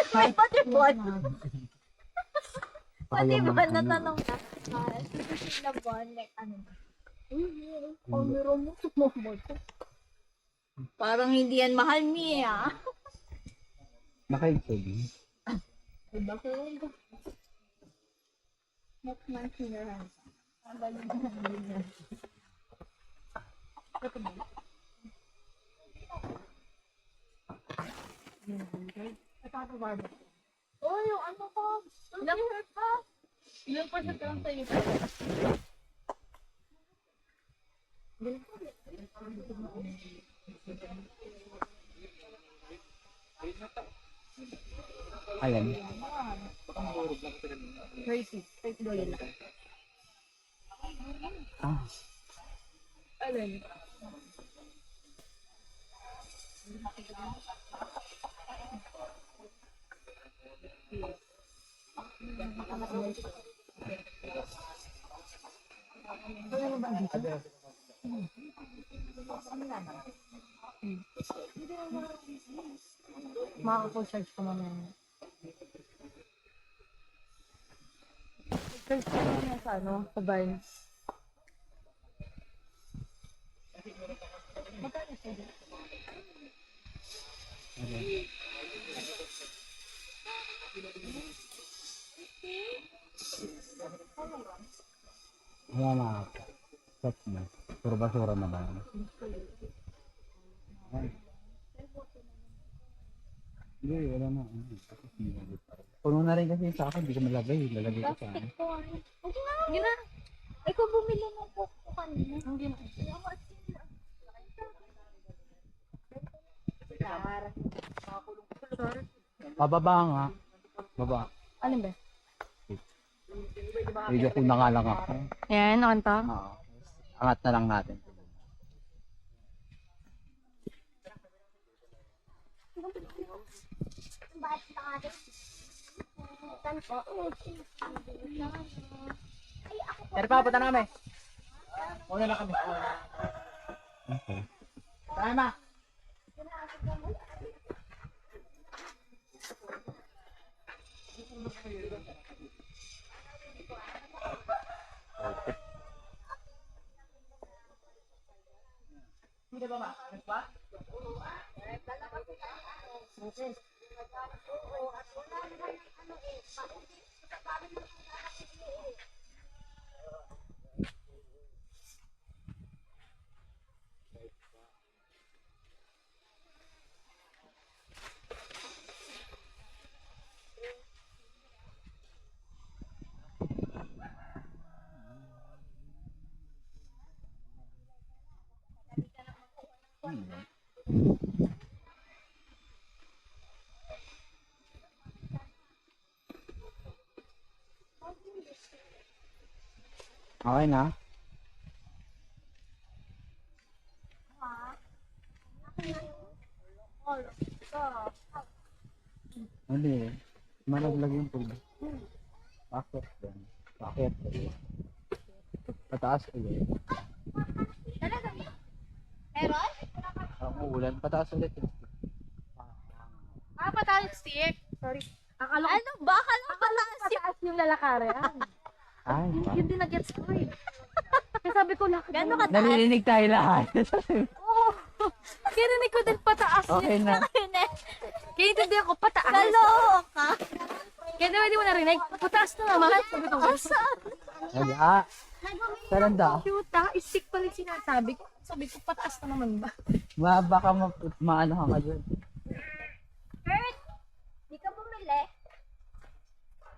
May pati bon. Pati Pakalaman, bon na ano. tanong na. Na bon, like ano. Kamera mo, sumamot. Parang hindi yan mahal, Mia. Nakaibig. Diba ko? Next month, Mia. Ang galing na niya. Oh, yung ano ko. Ilang hair pa? Ilang percent lang sa'yo? Ayan. 30. 30 doon lang. Ah, Alin? Makaka-charge ko mamaya. Charge ko mamaya sa ano, sa Vines. Magkano siya dito? wala na. Stop na. Puro basura na ba? Ay. Hindi, wala na. Puno na rin kasi sa akin, hindi ko malagay. Lalagay ko sa ano. Hindi na. Ikaw bumili ng coke ko kanina. Hindi na. Pababa nga. Baba. Alin ba? Video ko na nga lang ako. Yan, on top. Oo. Angat na lang natin. Pero pa, punta na kami. Una na kami. Okay. Tara, ma. Hindi ba, ma? Ano ba? Okay na? Hindi. Malaglag yung tubig. Bakit yan? Bakit? Pataas ulit. Talaga ba? Meron? Ang ulan, pataas ulit. Ah, pataas stick. Sorry. Akala ko Ano ba? Akala ko pataas yung... pataas yung lalakaran. Ay, Yun din na-gets ko eh. Kaya sabi ko lang. Gano'n ka taas? nalilinig tayo lahat. Oo. Kaya narinig ko din pataas Okay yun. na. Kaya intindihan ko pataas. Kaloka! Kaya naman di mo narinig. Pataas na naman. Sabi ko, Asan? Sabi, saranda. cute ah. Stick pa rin sinasabi ko. Sabi ko, pataas na naman ba? Baka maano ka dun. Kurt! Di ka bumili?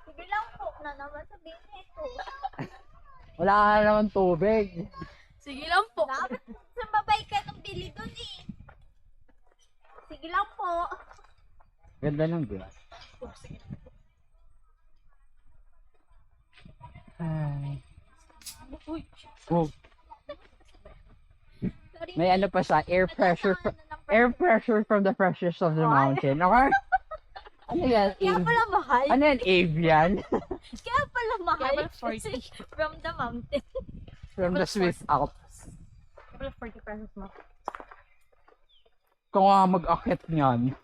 Sige lang po na naman sabihin ito. Wala ka naman tubig. Sige lang po. Dapat sumabay ka nung bili dun eh. Sige lang po. Ganda ng glass. Ay. Uy. Oh, Sorry. may ano pa sa air pressure from the freshest of the mountain. Okay? Ano yan? Kaya pala mahal. Ano yan? Avian? Kaya pala mahal. Kaya pala 40. Kasi from the mountain. From the Swiss Alps. Wala 40 pesos mo. Kung nga mag-akit niyan.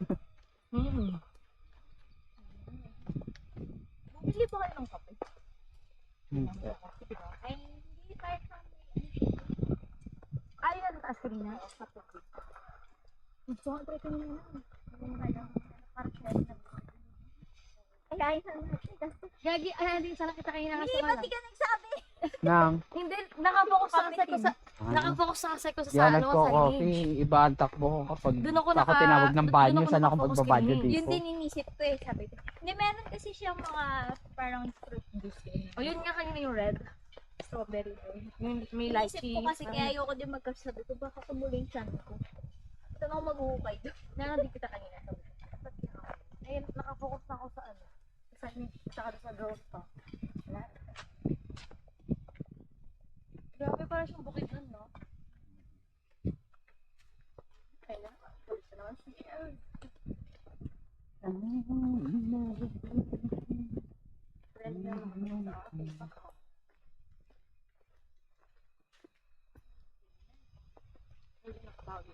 Bili pa kayo ng kape. Ay, hindi kahit na Ay, yan, taas ko rin na. Gusto ko try ko nila. Kaya yun ang natin. Gagi, ay, hindi sana kita kayo Hindi, ba't di ka nagsabi? Nang, Hindi, nakafocus na kasi ko sa, nakafocus na kasi ko sa yan ano, sa nagko-coffee, image. iba ang takbo ko kapag Doon ako ako tinawag ng banyo, doon ako saan ako nakafocus magbabadyo kay Ning. Yun dito? din inisip ko eh, sabi ko. Hindi, meron kasi siyang mga parang fruit juice. O yun nga kanina yung red. Strawberry. Yung may Inisip lychee. ko kasi kaya ayoko din magkasabi ko, baka kumuling chan ko. Saan ako maghuhukay doon? Nanadig kita kanina. Ayun, nakafocus na ako sa ano. Sa image, tsaka sa girls pa. Wala. Grabe para siyang bukid nun, no? Kaya, gusto naman siya. Friend na naman sa akin. Hindi nakabawi.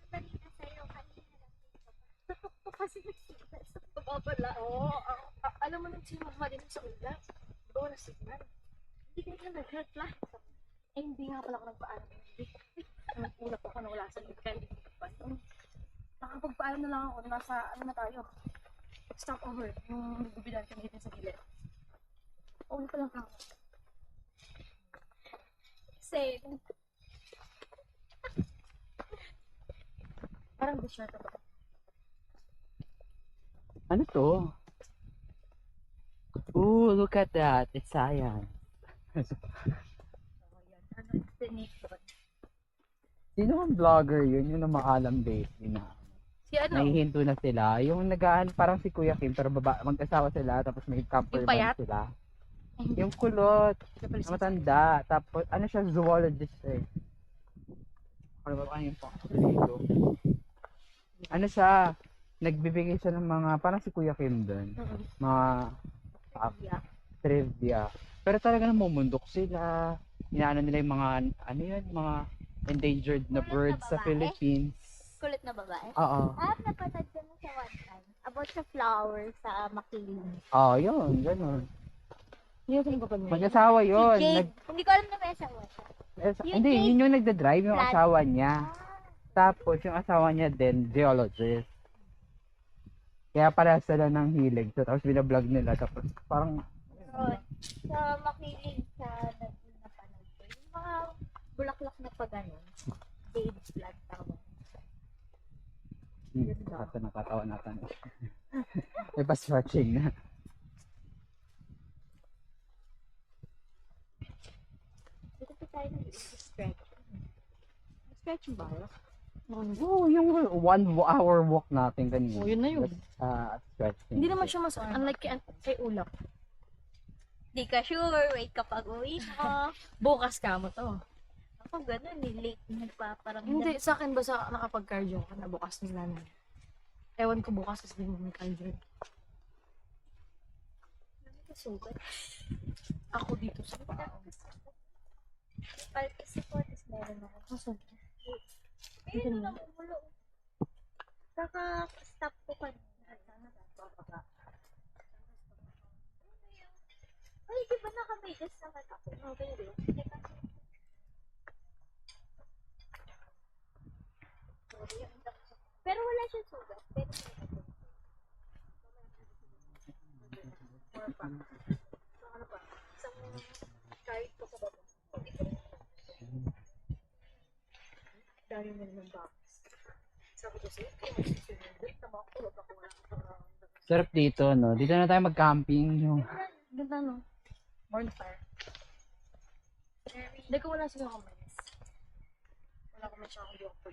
Balita sa'yo, kanina lang dito. Tutok ko kasi nagsipa sa pababala. Oo, alam mo nung sinumama din sa ulat. Doon na signal. Hindi ka na nag-reply. Eh, hindi nga pala ako nagpaalam. Hindi. Nagulap ako na wala sa likay. Nakapagpaalam na lang ako. Nasa, ano na tayo? Stop over. Yung gubidan kami dito sa gilid. Oo, pa lang ako. Same. Parang dessert ako. Ano to? Ooh, look at that. It's science. So, yan. Ano explanation? Sino ang vlogger yun? Yung namaalam lately na. Si ano? Nahihinto na sila. Yung nagaan, parang si Kuya Kim, pero mag-asawa sila, tapos may camper Yung van payat? sila. Ay, hindi. Yung kulot, Siya pala na si- matanda. Tapos, ano siya, zoologist eh. Ano ba yung dito? Ano siya, nagbibigay siya ng mga, parang si Kuya Kim doon. Mga Yeah. trivia. Pero talaga namumundok sila. Inaano nila yung mga, ano yun, mga endangered na Kulit na birds sa babae? Philippines. Kulit na babae? Oo. Napanood ko na sa one time. About sa flowers sa Makiling. Oo, yun, ganun. Hindi ko pa niya. Mag-asawa yun. Jade. Hindi ko alam na may asawa siya. Yung Hindi, Jade. yun yung nagda-drive yung Plan. asawa niya. Tapos yung asawa niya din, geologist. Kaya pala sila ng hilig. So, tapos binablog nila. Tapos parang, Sa Makiling sa napanood ko. Yung mga bulaklak na pa ganun. Jade plant tawag. basta nakatawa natin. May pa-stretching na. Dito pa tayo nag-stretch. Stretch ba? Oo, yung 1 hour walk natin kanina. Oh, yun na yun. Stretching. Hindi naman siya mas, unlike kay Ulap. Di ka sure. Wait kapag uwi mo. Bukas ka mo to. Ako ganun. Late nagpaparamdam. Hindi, sa akin ba sa nakapag-cardio ka na bukas nila na. Ewan ko bukas kasi din may cardio. Sugat. Ako dito sa paa. Palpis ako. Tapos meron ako. Asan? Meron lang umulo. Saka-stop ko kanina. Sana napapaka. Ay, di ba nakamedyas naman ako? Okay, rin. Teka. Pero wala siyang sugat. Pero ano pa? Isang kahit ko sa baba. Dami mo ng box. Sabi ko sa'yo, kaya magsisinunod. Tama ako, wag ako wala ka. Sarap dito, no? Dito na tayo mag-camping. Yung... Ganda no? Bonfire. Hindi ko wala sila comments. Wala ko masyadong joke po.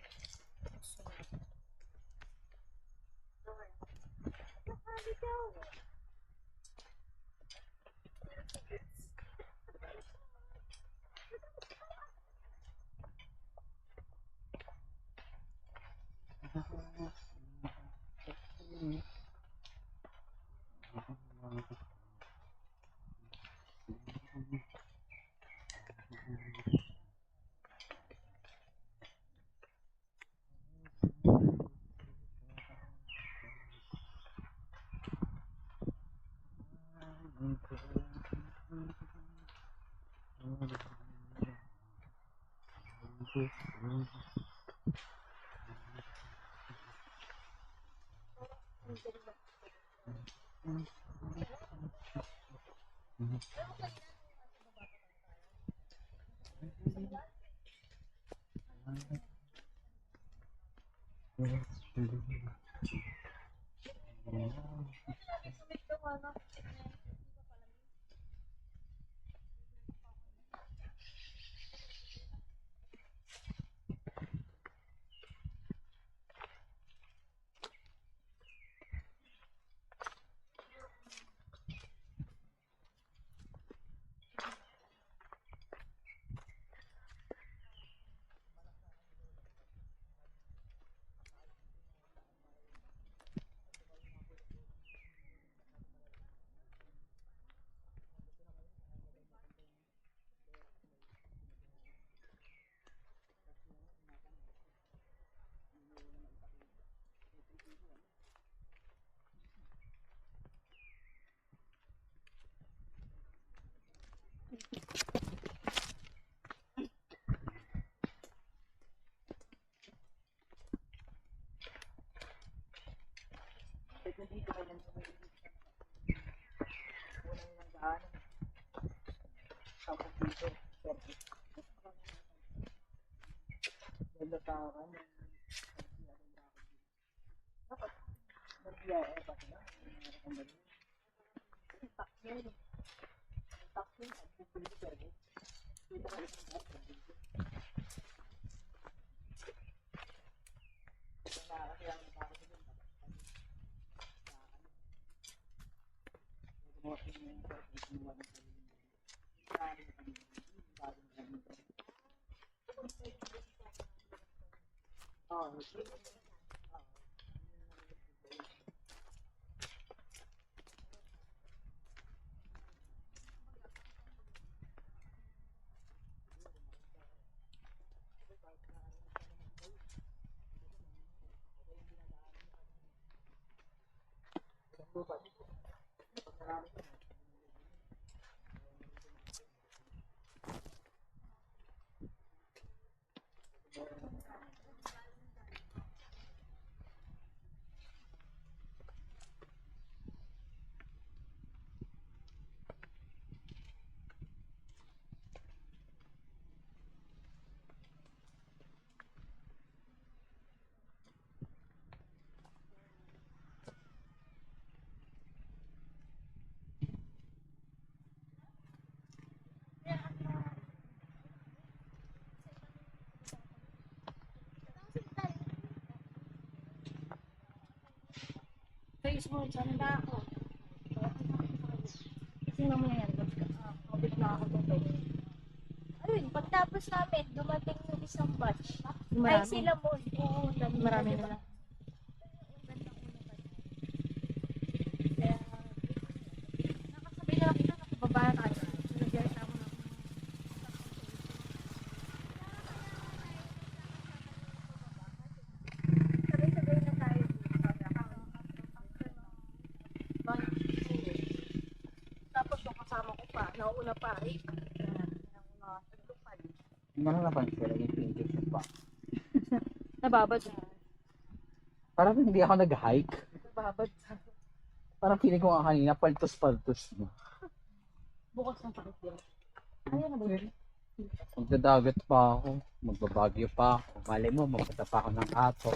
Facebook, saan ba ako? Sino mo yan? Kapit na ako dito. Ayun, pagtapos namin, dumating yung isang batch. Ay, Marami. sila mo. Oo, Marami na lang. Nakasabay na lang kita, nakababa na tayo. Nag-direct ako na. Sabay-sabay na tayo. Tapos yung kasama ko pa, nauna pa, Hindi mo na napansin, yung pinches pa. nababad na. Parang hindi ako nag-hike. Nababad sa Parang feeling ko nga kanina, paltos-paltos mo. bukas ng sakit yun. Ayun na ba yun? Magdadagat pa ako, magbabagyo pa ako. Malay mo, magpunta pa ako ng ato.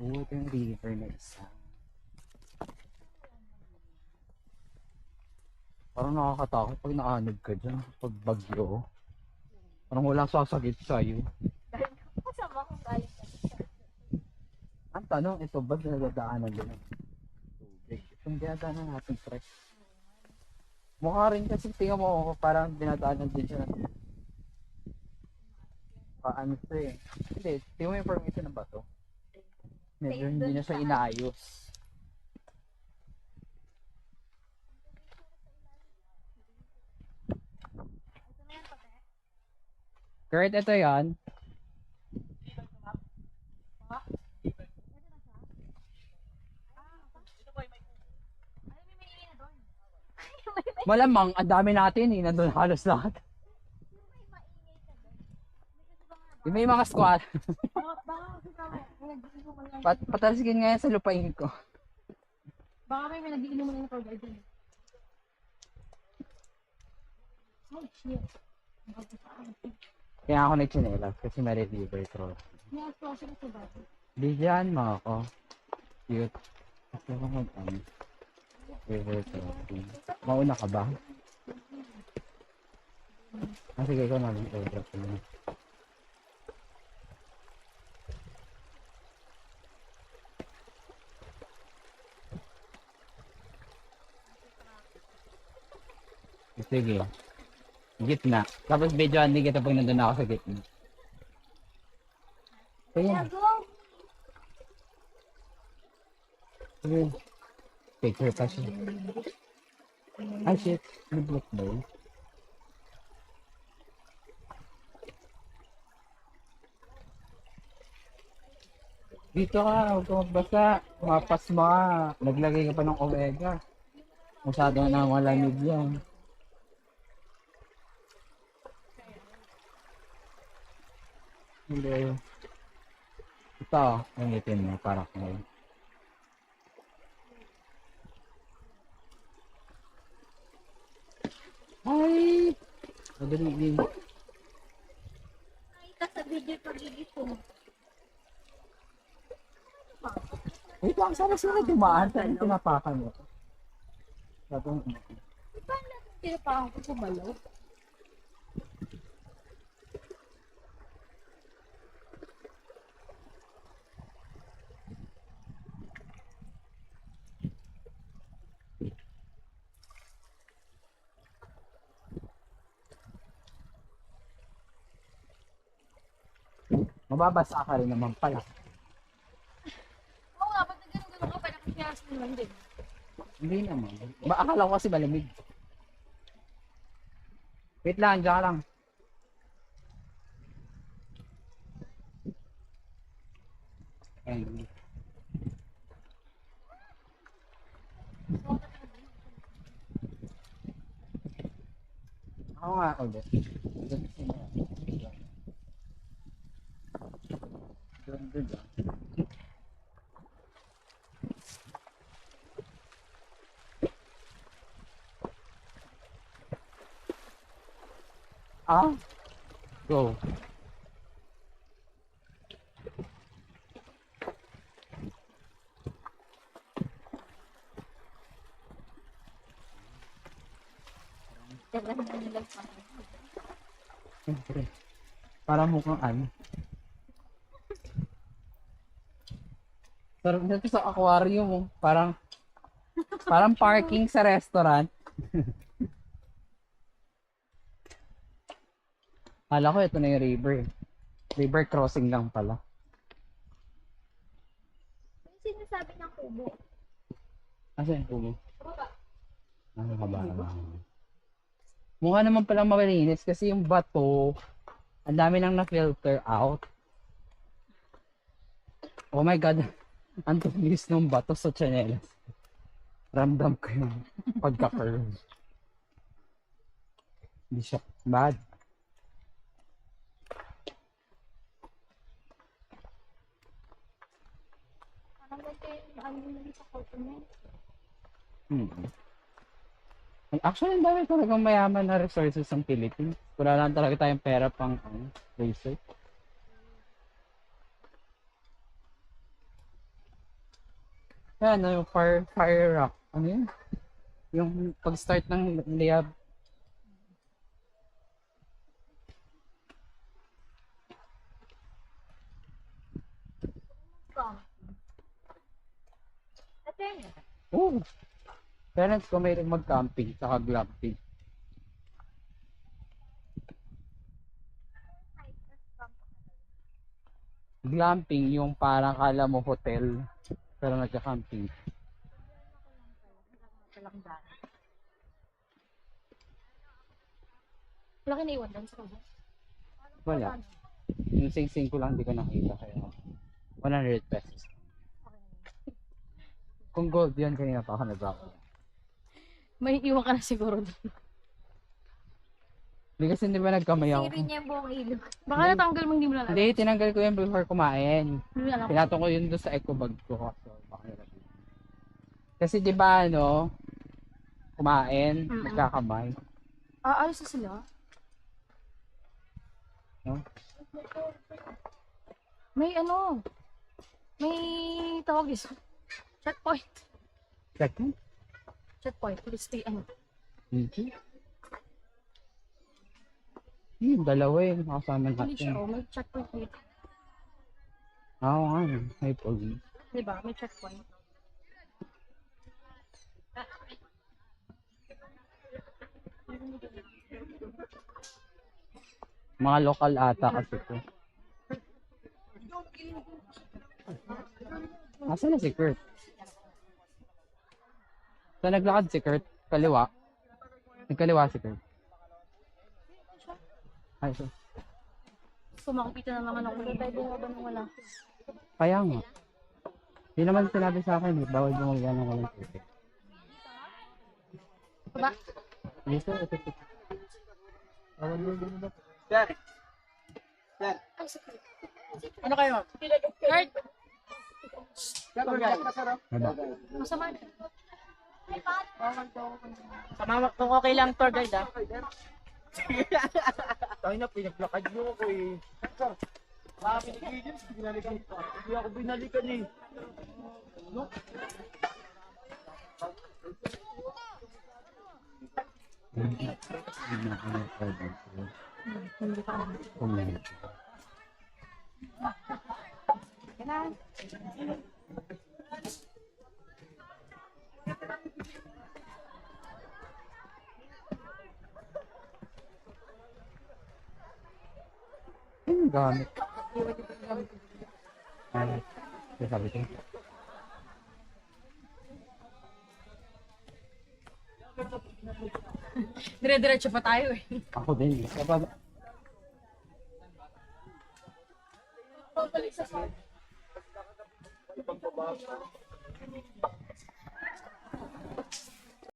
Oo, ito yung river na isa. Parang nakakatakot pag naanog ka dyan, pag bagyo. Parang walang sasagit sa'yo. Dahil kasama kong galing ka. Ang tanong, ito ba nadadaanan din ng tubig? Itong dinadaanan natin, trek. Mukha rin kasi tingnan mo, parang dinadaanan din siya ng paano ito eh. Hindi, tingnan mo yung formation ng bato. Medyo hindi na siya inaayos. Kurt, ito yan. Malamang, ang dami natin eh. Nandun halos lahat. Yung may mga squat. Baka kasi tama, may nagiinuman lang. Patalsigin nga yan sa lupain ko. Baka may nagiinuman lang ikaw dyan. Oh, shit. Kaya ako nagchinelas kasi may river cross. May aswasyo ko ba? Di dyan mga ako. Cute. Kasi ako river crossing. Mauna ka ba? Ah, sige, ikaw namin river crossing. Sige. Gitna. Tapos videoan din kita pag nandun ako sa gitna. Kaya. Sige. Picture pa siya. Ah, shit. Nag-block ba yun? Dito ka, huwag ka magbasa. Mapas mo ka. Naglagay ka pa ng omega. Masyado na malamig yan. Hindi. Ito, nangitin mo, para ko. Ay! Madali din. Nakita sa video pagigit ko. Wait lang, sana sila dumaan. Saan tinapakan mo? Sabong, Paano natin tinapakan ko sa balaw? mababasa ka rin naman pala. Oo nga, ba't nagganong-ganon ka pa? Nakikiyas mo lang din. Hindi naman. Akala ko kasi malamig. Wait lang, dyan ka lang. Ayun. Ako nga ulit. Doon lang. Ah? Go. Siyempre. Para mukhang ano. Sarap dito sa aquarium oh. Parang parking sa restaurant. Kala ko ito na yung river. River crossing lang pala. Yung sinasabi ng kubo. Asa yung kubo? Nakakaba. Mukha naman palang malinis kasi yung bato, ang dami nang na-filter out. Oh my god, ang tulis ng bato sa chanelas. Ramdam ko yung pagka-curve. Hindi siya bad. Parang ano yung sa photo mo. Actually, ang dami talagang mayaman na resources ng Philippines. Wala lang talaga tayong pera pang research. Yan, yung fire rock. Ano yun? Yung pag-start ng liab. Ito yun. Oh! Parents ko may mag-camping, saka glamping. Glamping yung parang kala mo hotel, pero nagka-camping. Wala ka naiwan doon sa kanya. Wala. Yung sing-sing ko lang, di ko nakita. Kaya 100 pesos. Kung gold yan, kanina pa ako nag-ako. May iwan ka na siguro doon. Hindi kasi di ba nagkamay ako. Siri niya yung buong ilog. Baka natanggal mo hindi mo na alam. Hindi, tinanggal ko yun before kumain. Hindi mo alam. Pinatong ko yun doon sa eco bag ko. So, baka nilagay. Kasi di ba ano, kumain, magkakamay. Ayos na sila. No? May ano, may tawag is checkpoint. Second? Checkpoint. Police stay ano. Hindi. Dalawa eh, nakasama Hindi siya, natin. may checkpoint dito. Oo nga, may police. Diba? May checkpoint. Mga lokal ata kasi to. Asa na si Kurt? Saan naglakad si Kurt? Kaliwa? Nagkaliwa si Kurt. Ay, so. So makikita na naman ako. Pwede nga ba nung wala? Kaya nga. Hindi naman sinabi sa akin, eh, bawal bumagyan ng walang tubig. Baba? Dito, ito. Bawal bumagyan. Ay, sakit. Ano kayo? Heart! Baba. Masama. Sama kung okay lang tour guide ah. Tayo na, pinaglakad nyo ako eh. Sir, mga pinigigil, binalikan pa. Hindi ako binalikan eh. No? Ano gamit? Ay, sabi ko. Dire-diretso pa tayo eh. Ako din. Kapag,